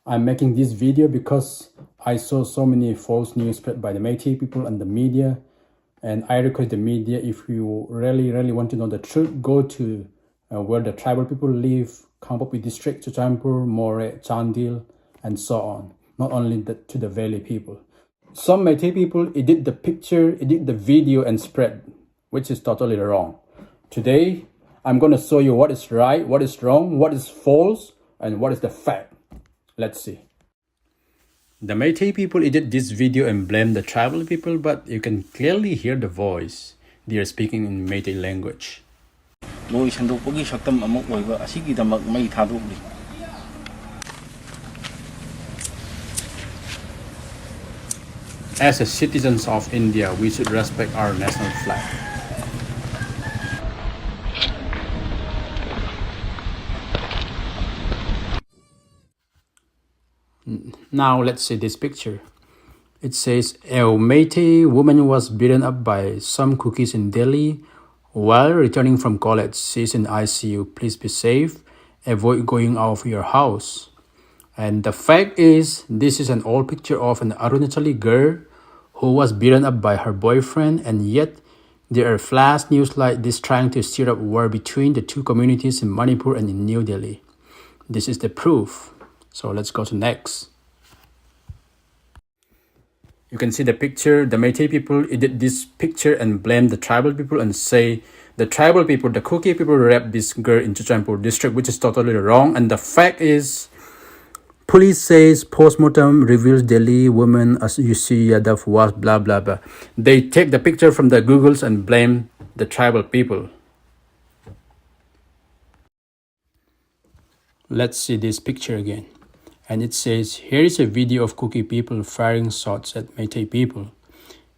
I'm making this video because I saw so many false news spread by the Meitei people and the media. And I request the media, if you really want to know the truth, go to where the tribal people live, Thamnapokpi district, Canchipur, Moirang, Chandil, and so on. Not only to the valley people. Some Meitei people edit the picture, edit the video and spread, which is totally wrong. Today, I'm going to show you what is right, what is wrong, what is false, and what is the fact. Let's see. The Meitei people edit this video and blame the tribal people, but you can clearly hear the voice. They are speaking in Meitei language. As a citizens of India, we should respect our national flag. Now let's see this picture. It says, a Meitei woman was beaten up by some cookies in Delhi while returning from college. She's in ICU. Please be safe. Avoid going out of your house. And the fact is, this is an old picture of an Arunachali girl who was beaten up by her boyfriend, and yet there are flash news like this trying to stir up war between the two communities in Manipur and in New Delhi. This is the proof. So let's go to next. You can see the picture. The Meitei people edit this picture and blame the tribal people and say the tribal people, the Kuki people, raped this girl in Canchipur district, which is totally wrong. And the fact is, police says postmortem reveals Delhi woman as you see Yadav was blah blah blah. They take the picture from the Googles and blame the tribal people. Let's see this picture again. And it says, here is a video of Kuki people firing shots at Meitei people.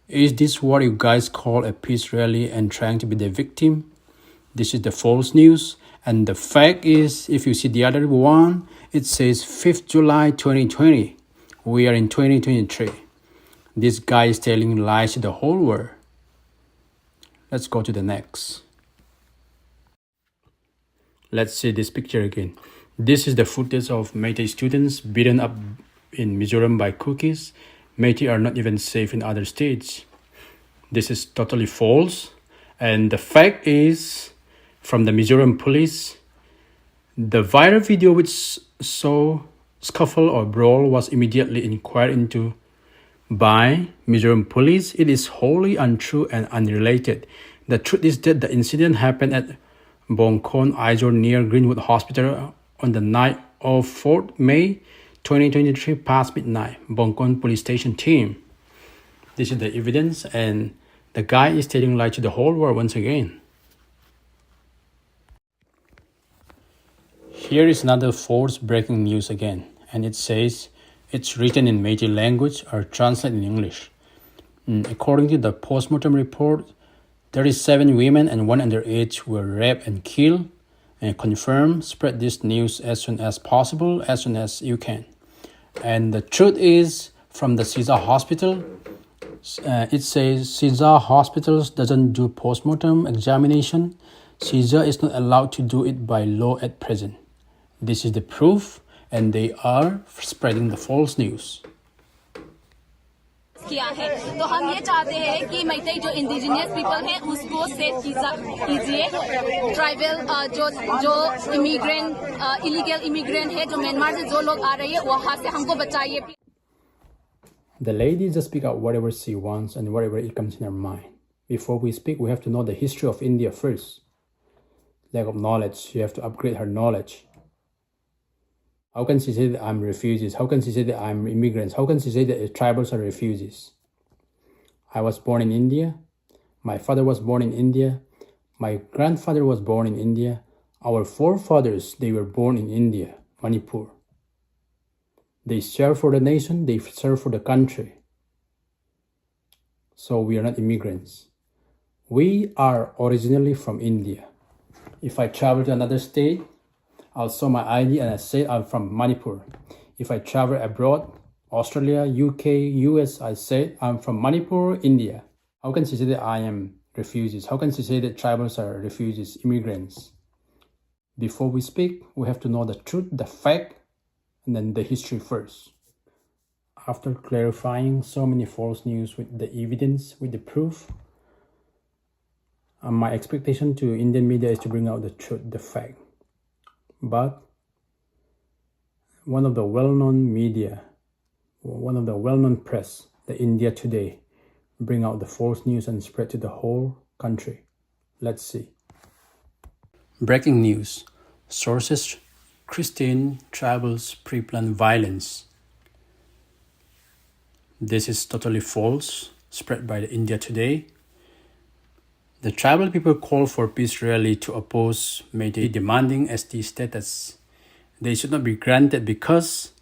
Is this what you guys call a peace rally and trying to be the victim? This is the false news. And the fact is, if you see the other one, it says 5th July 2020. We are in 2023. This guy is telling lies to the whole world. Let's go to the next. Let's see this picture again. This is the footage of Meitei students beaten up in Mizoram by cookies. Meitei are not even safe in other states. This is totally false. And the fact is, from the Mizoram police, the viral video which saw scuffle or brawl was immediately inquired into by Mizoram police. It is wholly untrue and unrelated. The truth is that the incident happened at Bongkhon, Aizawl near Greenwood Hospital on the night of 4th May 2023 past midnight. Bongkhon police station team. This is the evidence, and the guy is telling lies to the whole world once again. Here is another false breaking news again, and it says it's written in Meitei language or translated in English. According to the postmortem report, 37 women and 1 underage were raped and killed. And confirm, spread this news as soon as possible, as soon as you can. And the truth is, from the CISA hospital, it says CISA hospitals doesn't do postmortem examination. CISA is not allowed to do it by law at present. This is the proof, and they are spreading the false news. किया है तो हम ये चाहते हैं कि मैतेई जो indigenous people हैं उसको सेफ कीजिए ट्राइबल जो इमिग्रेंट इलीगल इमिग्रेंट है जो म्यांमार से जो लोग आ रहे हैं वहां से हमको बचाइए. The lady just speak out whatever she wants and whatever it comes in her mind. Before we speak, we have to know the history of India first. Lack of knowledge, you have to upgrade her knowledge. How can she say that I'm refugees? How can she say that I'm immigrants? How can she say that tribals are refugees? I was born in India. My father was born in India. My grandfather was born in India. Our forefathers, they were born in India, Manipur. They serve for the nation. They serve for the country. So we are not immigrants. We are originally from India. If I travel to another state, I'll show my ID and I say I'm from Manipur. If I travel abroad, Australia, UK, US, I say I'm from Manipur, India. How can she say that I am refugees? How can she say that tribals are refugees, immigrants? Before we speak, we have to know the truth, the fact, then the history first. After clarifying so many false news with the evidence, with the proof, my expectation to Indian media is to bring out the truth, the fact. But one of the well-known media, one of the well-known press, the India Today, bring out the false news and spread to the whole country. Let's see. Breaking news. Sources: Christian tribals pre-plan violence. This is totally false, spread by the India Today. The tribal people call for peace rally to oppose Meitei demanding ST status. They should not be granted because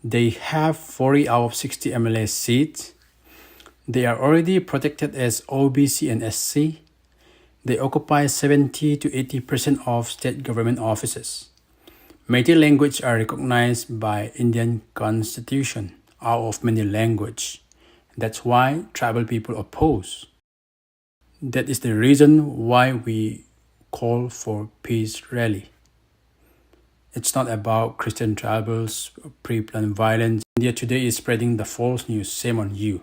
they have 40 out of 60 MLA seats. They are already protected as OBC and SC. They occupy 70 to 80% of state government offices. Meitei language are recognized by Indian Constitution out of many languages. That's why tribal people oppose. That is the reason why we call for peace rally. It's not about Christian tribals, pre-planned violence. India Today is spreading the false news. Shame on you.